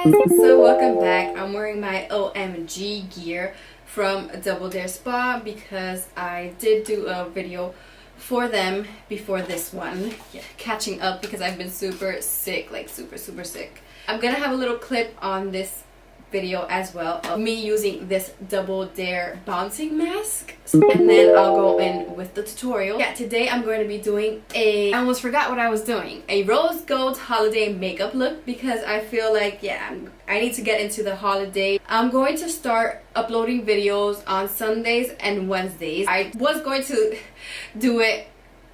So welcome back. I'm wearing my OMG gear from Double Dare Spa because I did do a video for them before this one. Yeah, catching up because I've been super sick, like super sick. I'm gonna have a little clip on this video as well of me using this Double Dare bouncing mask, and then I'll go in with the tutorial. Yeah, today I'm going to be doing I almost forgot what I was doing, a rose gold holiday makeup look because I feel like, yeah, I need to get into the holiday. I'm going to start uploading videos on Sundays and Wednesdays. I was going to do it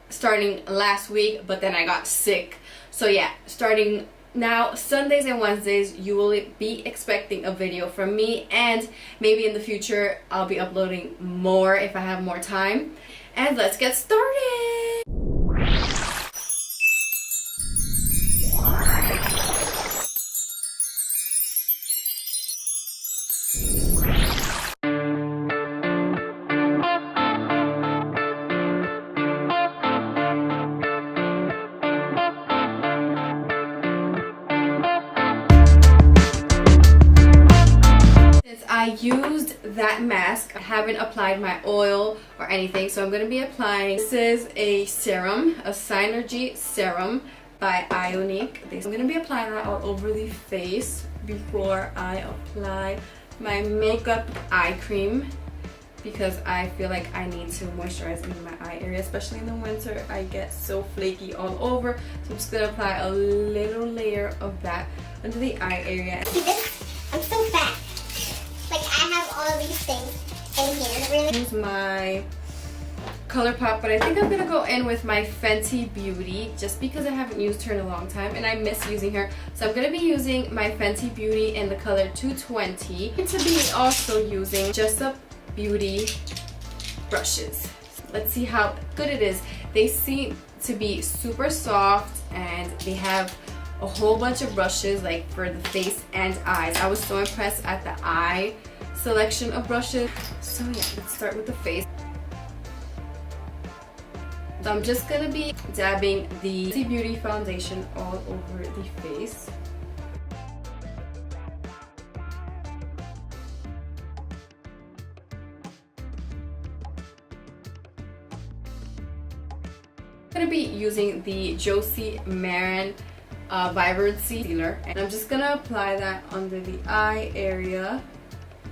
starting last week, but then I got sick. So yeah, starting now, Sundays and Wednesdays, you will be expecting a video from me, and maybe in the future I'll be uploading more if I have more time. And let's get started! I used that mask. I haven't applied my oil or anything, so I'm going to be applying. This is a serum, a Synergy serum by Ionique. I'm going to be applying that all over the face before I apply my makeup eye cream because I feel like I need to moisturize in my eye area, especially in the winter. I get so flaky all over, so I'm just going to apply a little layer of that under the eye area. See this? I'm so fat. Like, I have all of these things in here. Really? Use my ColourPop, but I think I'm gonna go in with my Fenty Beauty just because I haven't used her in a long time and I miss using her. So I'm gonna be using my Fenty Beauty in the color 220. And to be also using Jessup Beauty brushes. Let's see how good it is. They seem to be super soft and they have a whole bunch of brushes like for the face and eyes. I was so impressed at the eye selection of brushes. So yeah, let's start with the face. So I'm just gonna be dabbing the Fenty Beauty foundation all over the face. I'm gonna be using the Josie Maran vibrancy concealer, and I'm just gonna apply that under the eye area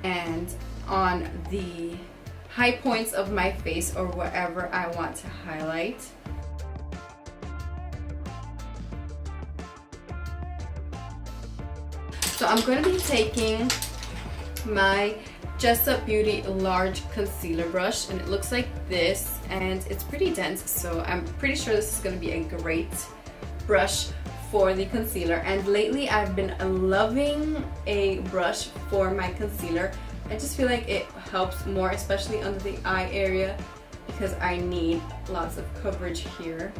and on the high points of my face or wherever I want to highlight. So I'm going to be taking my Jessup Beauty large concealer brush, and it looks like this, and it's pretty dense, so I'm pretty sure this is going to be a great brush for the concealer. And lately I've been loving a brush for my concealer. I just feel like it helps more, especially under the eye area, because I need lots of coverage here.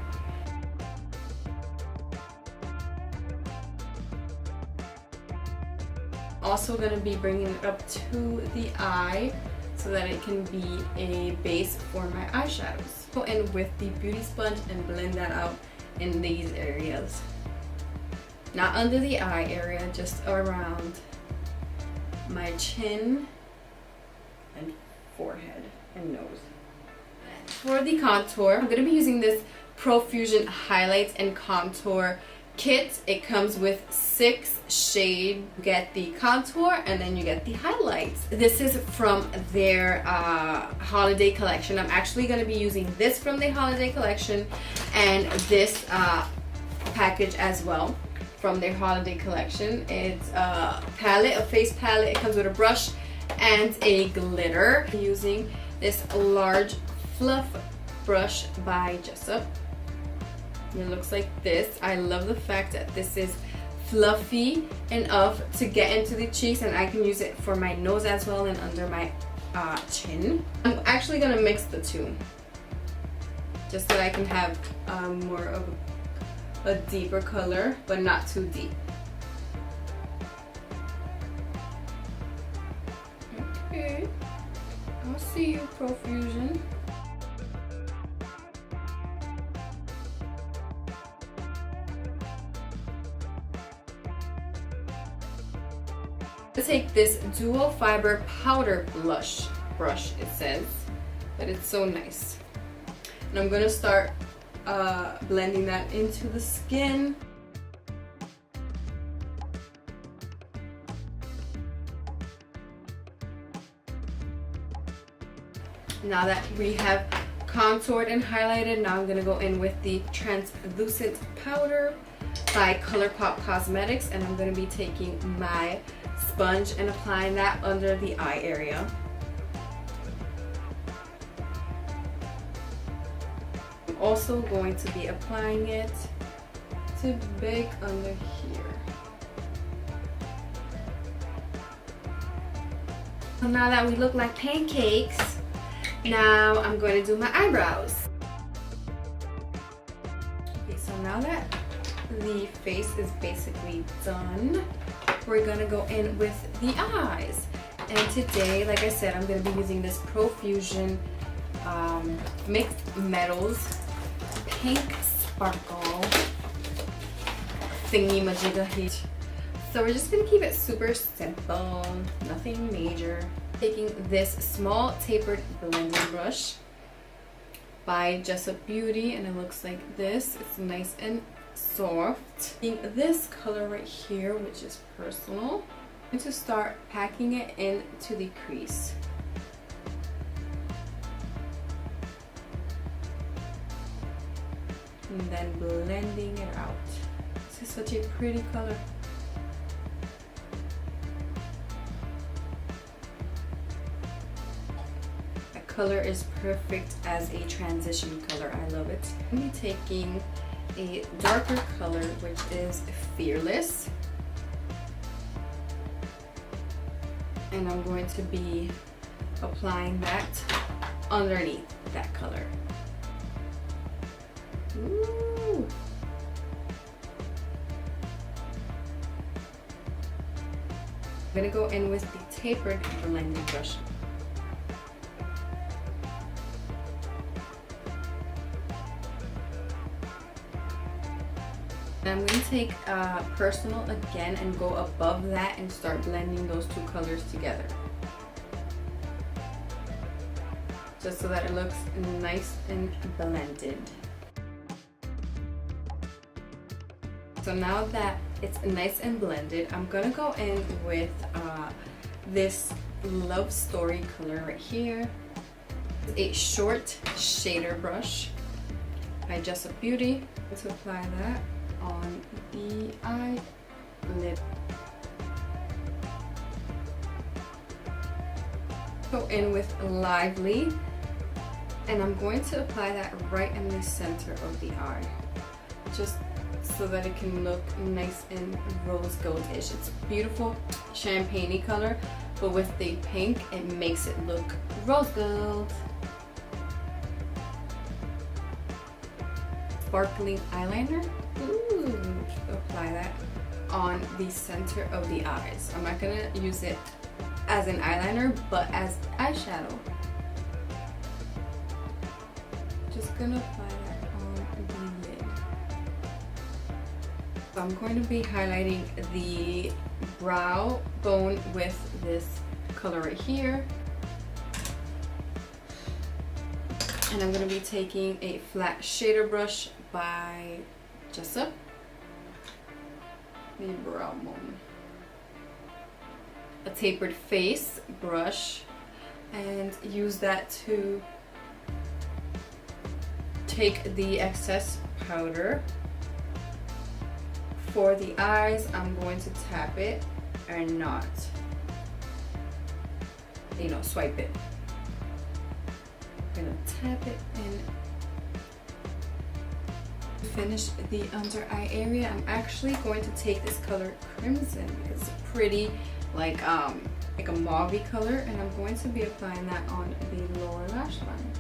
Also going to be bringing it up to the eye so that it can be a base for my eyeshadows. Go in with the beauty sponge and blend that out in these areas. Not under the eye area, just around my chin and forehead and nose. For the contour, I'm going to be using this Profusion Highlights and Contour kit. It comes with 6 shades. You get the contour and then you get the highlights. This is from their holiday collection. I'm actually going to be using this from the holiday collection and this package as well from their holiday collection. It's a palette, a face palette. It comes with a brush and a glitter. I'm using this large fluff brush by Jessup. It looks like this. I love the fact that this is fluffy enough to get into the cheeks, and I can use it for my nose as well and under my chin. I'm actually gonna mix the two just so I can have more of a deeper color, but not too deep. Okay, I'll see you, Profusion. Take this dual fiber powder blush brush, it says, but it's so nice. And I'm gonna start blending that into the skin. Now that we have contoured and highlighted, now I'm gonna go in with the translucent powder by ColourPop Cosmetics, and I'm gonna be taking my sponge and applying that under the eye area. I'm also going to be applying it to big under here. So now that we look like pancakes, now I'm going to do my eyebrows. Okay, so now that the face is basically done, we're gonna go in with the eyes. And today, like I said, I'm gonna be using this Profusion Mixed Metals Pink Sparkle thingy majigga heat. So we're just gonna keep it super simple, nothing major. Taking this small tapered blending brush by Jessup Beauty, and it looks like this. It's nice and soft. Taking this color right here, which is Personal, I'm going to start packing it into the crease. And then blending it out. This is such a pretty color. That color is perfect as a transition color. I love it. I'm taking a darker color, which is Fearless, and I'm going to be applying that underneath that color. Ooh. I'm gonna go in with the tapered blending brush. I'm going to take Personal again and go above that and start blending those two colors together. Just so that it looks nice and blended. So now that it's nice and blended, I'm going to go in with this Love Story color right here. A short shader brush by Jessup Beauty. To apply that on the eyelid. Go in with Lively, and I'm going to apply that right in the center of the eye, just so that it can look nice and rose gold-ish. It's a beautiful champagne-y color, but with the pink, it makes it look rose gold. Sparkling eyeliner. Ooh, apply that on the center of the eyes. I'm not gonna use it as an eyeliner, but as eyeshadow. Just gonna apply that on the lid. So I'm going to be highlighting the brow bone with this color right here. And I'm going to be taking a flat shader brush by Jessup, the brow bone, a tapered face brush, and use that to take the excess powder. For the eyes, I'm going to tap it and not, swipe it. I'm gonna tap it and finish the under eye area. I'm actually going to take this color Crimson because it's pretty, like a mauve color, and I'm going to be applying that on the lower lash line.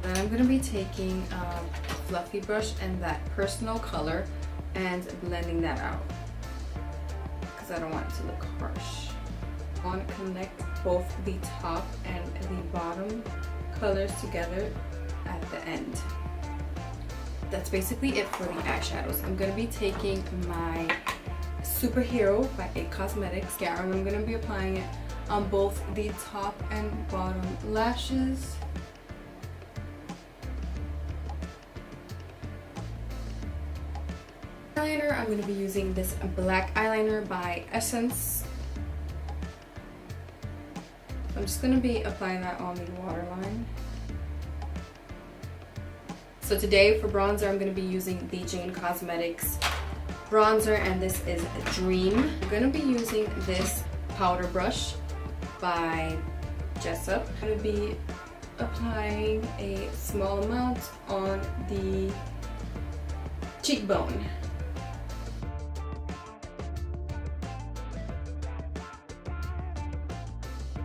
Then I'm going to be taking a fluffy brush and that Personal color and blending that out, because I don't want it to look harsh. I want to connect both the top and the bottom colors together at the end. that's basically it for the eyeshadows. I'm going to be taking my Superhero by IT Cosmetics serum. I'm going to be applying it on both the top and bottom lashes. Eyeliner, I'm going to be using this black eyeliner by Essence. I'm just going to be applying that on the waterline. So today for bronzer, I'm going to be using the Jane Cosmetics bronzer, and this is Dream. I'm going to be using this powder brush by Jessup. I'm going to be applying a small amount on the cheekbone.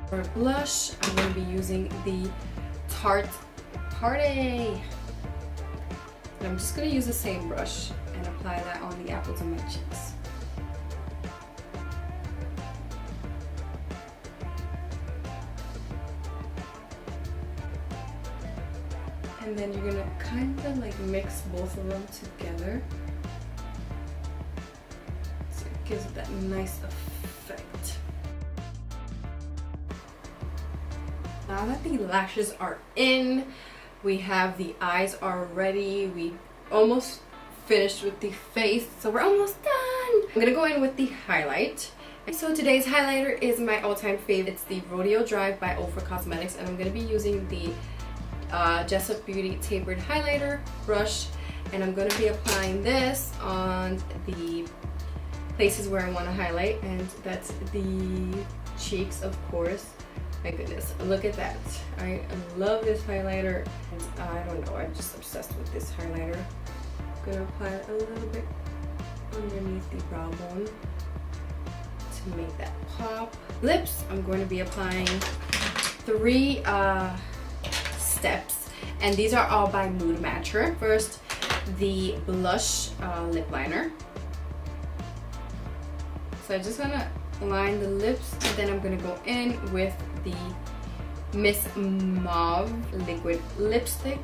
For blush, I'm going to be using the Tarte. And I'm just going to use the same brush and apply that on the apples of my cheeks. And then you're going to kind of like mix both of them together. So it gives it that nice effect. Now that the lashes are in, we have the eyes already. We almost finished with the face, so we're almost done. I'm gonna go in with the highlight. So today's highlighter is my all-time favorite. It's the Rodeo Drive by Ofra Cosmetics, and I'm gonna be using the Jessup Beauty Tapered Highlighter brush, and I'm gonna be applying this on the places where I want to highlight, and that's the cheeks, of course. My goodness, look at that. I love this highlighter. And I don't know, I'm just obsessed with this highlighter. I'm gonna apply it a little bit underneath the brow bone to make that pop. Lips, I'm going to be applying 3 steps, and these are all by Mood Matcher. First, the blush lip liner. So I'm just gonna line the lips, and then I'm gonna go in with the Miss Mauve liquid lipstick.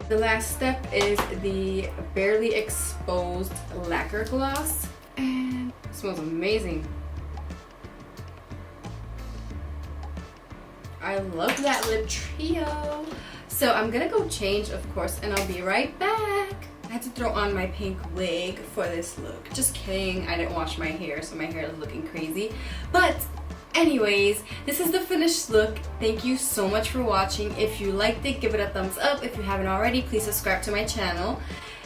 The last step is the Barely Exposed Lacquer Gloss, and it smells amazing. I love that lip trio. So I'm gonna go change, of course, and I'll be right back. I had to throw on my pink wig for this look. Just kidding, I didn't wash my hair, so my hair is looking crazy. But anyways, this is the finished look. Thank you so much for watching. If you liked it, give it a thumbs up. If you haven't already, please subscribe to my channel.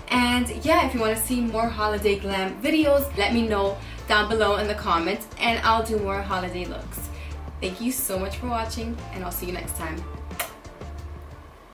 And yeah, if you want to see more holiday glam videos, let me know down below in the comments, and I'll do more holiday looks. Thank you so much for watching, and I'll see you next time.